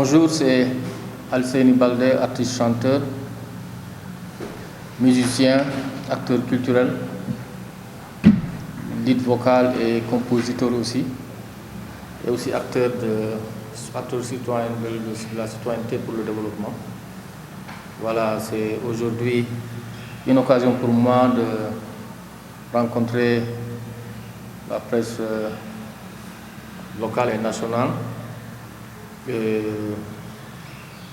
Bonjour, c'est Alseni Baldé, artiste-chanteur, musicien, acteur culturel, lead vocal et compositeur aussi, et aussi acteur citoyen de la citoyenneté pour le développement. Voilà, c'est aujourd'hui une occasion pour moi de rencontrer la presse locale et nationale.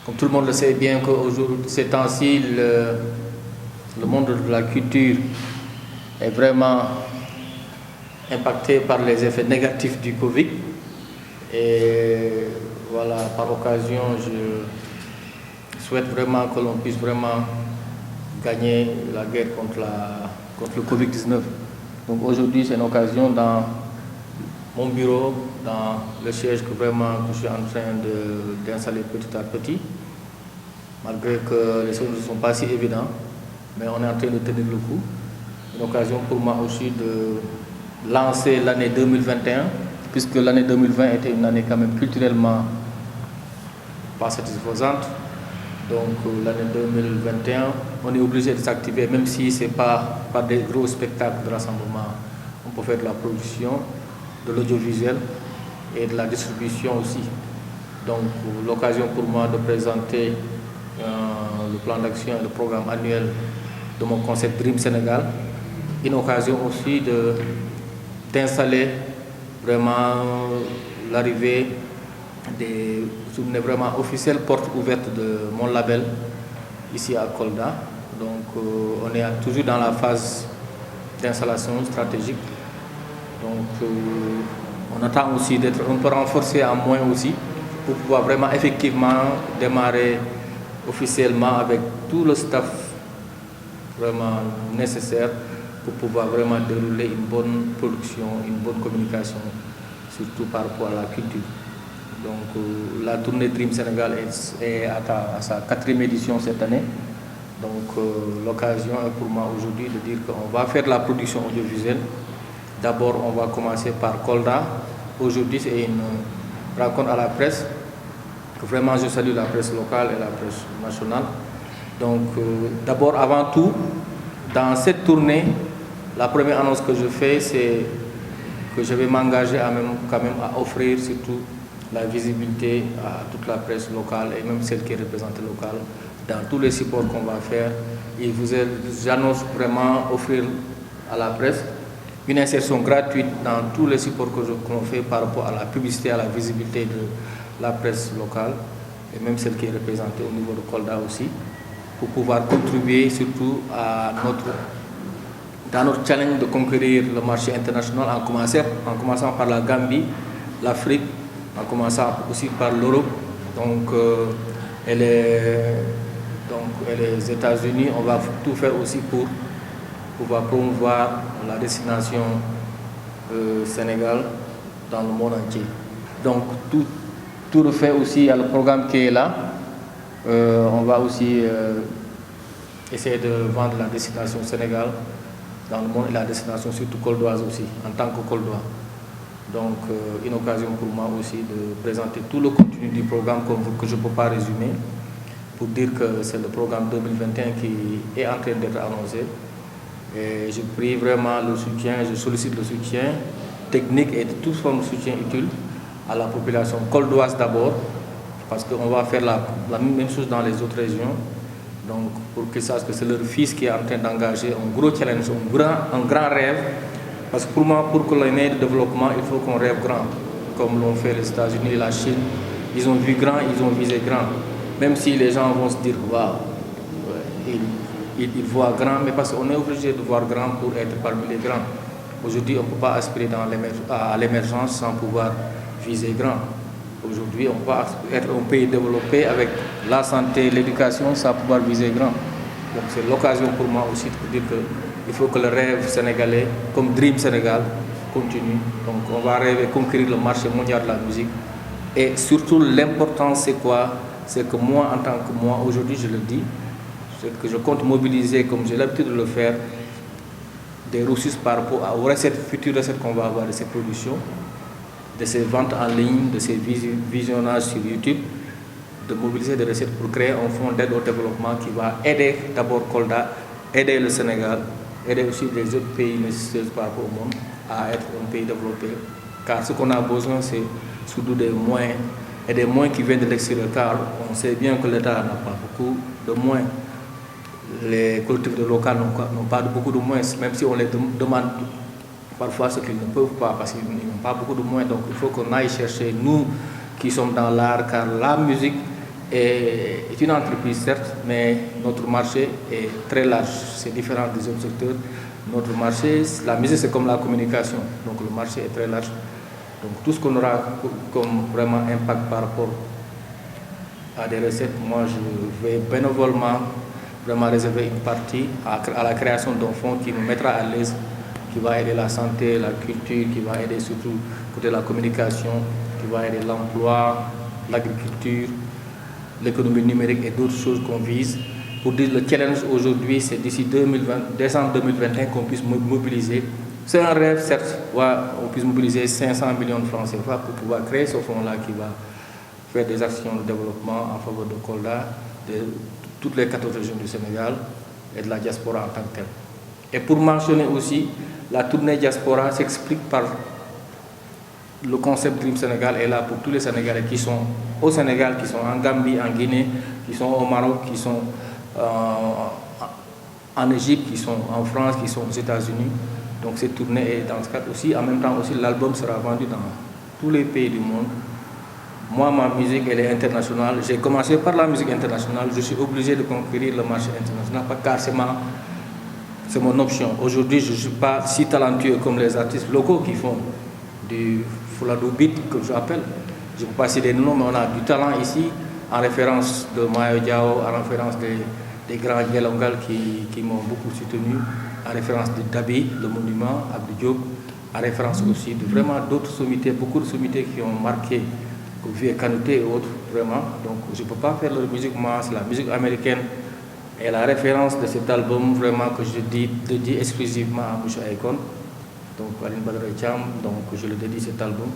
Comme tout le monde le sait bien qu'aujourd'hui, ces temps-ci, le monde de la culture est vraiment impacté par les effets négatifs du Covid. Et voilà, par occasion, je souhaite vraiment que l'on puisse vraiment gagner la guerre contre le Covid-19. Donc aujourd'hui, c'est une occasion dans mon bureau, dans le siège que je suis en train d'installer petit à petit, malgré que les choses ne sont pas si évidentes, mais on est en train de tenir le coup. Une occasion pour moi aussi de lancer l'année 2021, puisque l'année 2020 était une année quand même culturellement pas satisfaisante. Donc l'année 2021, on est obligé de s'activer, même si ce n'est pas par des gros spectacles de rassemblement. On peut faire de la production, de l'audiovisuel et de la distribution aussi. Donc l'occasion pour moi de présenter le plan d'action et le programme annuel de mon concept Dream Sénégal. Une occasion aussi d'installer vraiment l'arrivée des journées vraiment officielles, portes ouvertes de mon label ici à Kolda. Donc on est toujours dans la phase d'installation stratégique. Donc on attend aussi d'être un peu renforcé en moins aussi pour pouvoir vraiment effectivement démarrer officiellement avec tout le staff vraiment nécessaire pour pouvoir vraiment dérouler une bonne production, une bonne communication, surtout par rapport à la culture. Donc la tournée Dream Sénégal est à sa 4e édition cette année. Donc l'occasion est pour moi aujourd'hui de dire qu'on va faire de la production audiovisuelle. D'abord, on va commencer par Kolda. Aujourd'hui, c'est une rencontre à la presse. Vraiment, je salue la presse locale et la presse nationale. Donc, d'abord, avant tout, dans cette tournée, la première annonce que je fais, c'est que je vais m'engager quand même à offrir surtout la visibilité à toute la presse locale et même celle qui est représentée locale dans tous les supports qu'on va faire. Et j'annonce vraiment offrir à la presse une insertion gratuite dans tous les supports qu'on fait par rapport à la publicité, à la visibilité de la presse locale et même celle qui est représentée au niveau de Kolda aussi, pour pouvoir contribuer surtout dans notre challenge de conquérir le marché international en commençant par la Gambie, l'Afrique, en commençant aussi par l'Europe, et les États-Unis. On va tout faire aussi pour pouvoir promouvoir la destination Sénégal dans le monde entier. Donc tout le fait aussi, il y a le programme qui est là. On va aussi essayer de vendre la destination Sénégal dans le monde et la destination surtout coldoise aussi, en tant que coldois. Donc une occasion pour moi aussi de présenter tout le contenu du programme que je ne peux pas résumer, pour dire que c'est le programme 2021 qui est en train d'être annoncé. Et je prie vraiment le soutien, je sollicite le soutien technique et de toute forme de soutien utile à la population coldoise d'abord, parce qu'on va faire la même chose dans les autres régions. Donc pour qu'ils sachent que c'est leur fils qui est en train d'engager un gros challenge, un grand rêve. Parce que pour moi, pour que l'on ait de développement, il faut qu'on rêve grand, comme l'ont fait les États-Unis et la Chine. Ils ont vu grand, ils ont visé grand. Même si les gens vont se dire, waouh, ils voient grand, mais parce qu'on est obligé de voir grand pour être parmi les grands. Aujourd'hui, on ne peut pas aspirer à l'émergence sans pouvoir viser grand. Aujourd'hui, on peut être un pays développé avec la santé, l'éducation, sans pouvoir viser grand. Donc c'est l'occasion pour moi aussi de dire qu'il faut que le rêve sénégalais, comme Dream Sénégal, continue. Donc on va rêver conquérir le marché mondial de la musique. Et surtout, l'important, c'est quoi? C'est que moi, en tant que moi, aujourd'hui, je le dis, c'est que je compte mobiliser, comme j'ai l'habitude de le faire, des ressources par rapport aux futures recettes qu'on va avoir de ces productions, de ces ventes en ligne, de ces visionnages sur YouTube, de mobiliser des recettes pour créer un fonds d'aide au développement qui va aider d'abord Kolda, aider le Sénégal, aider aussi les autres pays nécessiteux par rapport au monde à être un pays développé. Car ce qu'on a besoin, c'est surtout des moyens et des moyens qui viennent de l'extérieur. Car on sait bien que l'État n'a pas beaucoup de moyens. Les collectivités locales n'ont pas beaucoup de moyens, même si on les demande parfois ce qu'ils ne peuvent pas parce qu'ils n'ont pas beaucoup de moyens. Donc il faut qu'on aille chercher, nous qui sommes dans l'art, car la musique est une entreprise certes, mais notre marché est très large. C'est différent des autres secteurs. Notre marché, la musique c'est comme la communication, donc le marché est très large. Donc tout ce qu'on aura comme vraiment impact par rapport à des recettes, moi je vais bénévolement vraiment réserver une partie à la création d'un fonds qui nous mettra à l'aise, qui va aider la santé, la culture, qui va aider surtout côté de la communication, qui va aider l'emploi, l'agriculture, l'économie numérique et d'autres choses qu'on vise. Pour dire le challenge aujourd'hui, c'est d'ici décembre 2021 qu'on puisse mobiliser. C'est un rêve, certes, on puisse mobiliser 500 millions de francs CFA pour pouvoir créer ce fonds-là qui va faire des actions de développement en faveur de Kolda, de toutes les 14 régions du Sénégal et de la diaspora en tant que telle. Et pour mentionner aussi, la tournée diaspora s'explique par le concept Dream Sénégal est là pour tous les Sénégalais qui sont au Sénégal, qui sont en Gambie, en Guinée, qui sont au Maroc, qui sont en Égypte, qui sont en France, qui sont aux États-Unis. Donc cette tournée est dans ce cadre aussi. En même temps aussi, l'album sera vendu dans tous les pays du monde. Moi, ma musique, elle est internationale. J'ai commencé par la musique internationale. Je suis obligé de conquérir le marché international car c'est mon option. Aujourd'hui, je ne suis pas si talentueux comme les artistes locaux qui font du Fouladou Beat, que j'appelle. Je ne peux pas citer des noms, mais on a du talent ici, en référence de Mayo Diao, en référence des grands Gelongal qui m'ont beaucoup soutenu, en référence de Dabi, le monument, Abdou Diop, en référence aussi de vraiment d'autres sommités, beaucoup de sommités qui ont marqué Vieux Kanouté et autres, vraiment. Donc je ne peux pas faire leur musique, moi, c'est la musique américaine. Et la référence de cet album, vraiment, que je dédie exclusivement à Moucha Aikon, donc Aline Badara Thiam, donc je le dédie cet album.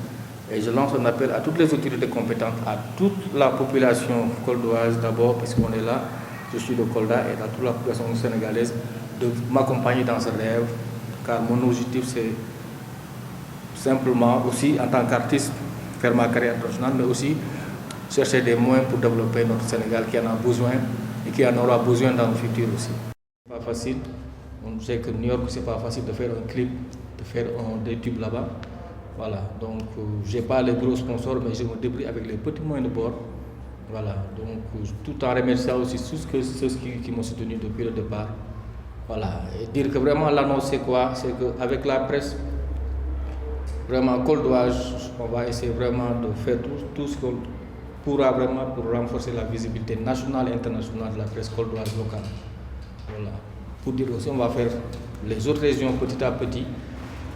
Et je lance un appel à toutes les autorités compétentes, à toute la population coldoise d'abord, puisqu'on est là, je suis de Kolda, et à toute la population sénégalaise, de m'accompagner dans ce rêve, car mon objectif c'est simplement aussi, en tant qu'artiste, faire ma carrière internationale, mais aussi chercher des moyens pour développer notre Sénégal qui en a besoin et qui en aura besoin dans le futur aussi. C'est pas facile, on sait que New York c'est pas facile de faire un clip, de faire des tubes là-bas. Voilà, donc j'ai pas les gros sponsors, mais je me débrouille avec les petits moyens de bord. Voilà, donc tout en remerciant aussi ceux qui m'ont soutenu depuis le départ. Voilà, et dire que vraiment l'annonce c'est quoi? C'est qu'avec la presse, vraiment coldoise, on va essayer vraiment de faire tout ce qu'on pourra vraiment pour renforcer la visibilité nationale et internationale de la presse coldoise locale. Voilà, pour dire aussi on va faire les autres régions petit à petit.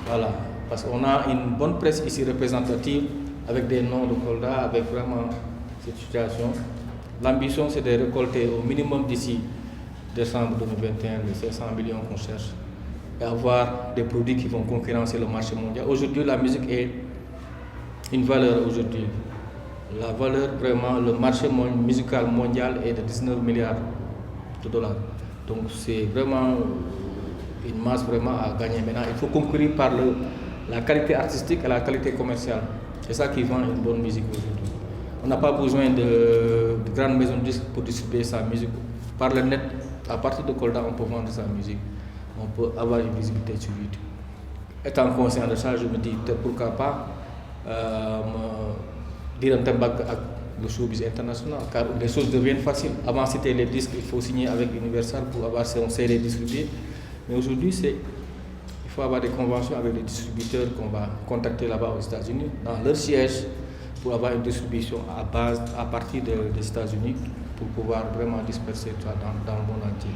Voilà, parce qu'on a une bonne presse ici représentative avec des noms de Kolda, avec vraiment cette situation. L'ambition c'est de récolter au minimum d'ici décembre 2021 les 500 millions qu'on cherche et avoir des produits qui vont concurrencer le marché mondial. Aujourd'hui, la musique est une valeur aujourd'hui. La valeur vraiment, le marché musical mondial est de 19 milliards de dollars. Donc c'est vraiment une masse vraiment à gagner. Maintenant, il faut concourir par la qualité artistique et la qualité commerciale. C'est ça qui vend une bonne musique aujourd'hui. On n'a pas besoin de grandes maisons de disques pour distribuer sa musique. Par le net, à partir de Kolda, on peut vendre sa musique. On peut avoir une visibilité sur YouTube. Étant conscient de ça, je me dis pourquoi pas dire un thème avec le showbiz international, car les choses deviennent faciles. Avant, c'était les disques, il faut signer avec Universal pour avoir son CD distribué. Mais aujourd'hui, il faut avoir des conventions avec les distributeurs qu'on va contacter là-bas aux États-Unis, dans leur siège, pour avoir une distribution à partir des États-Unis, pour pouvoir vraiment disperser ça dans le monde entier.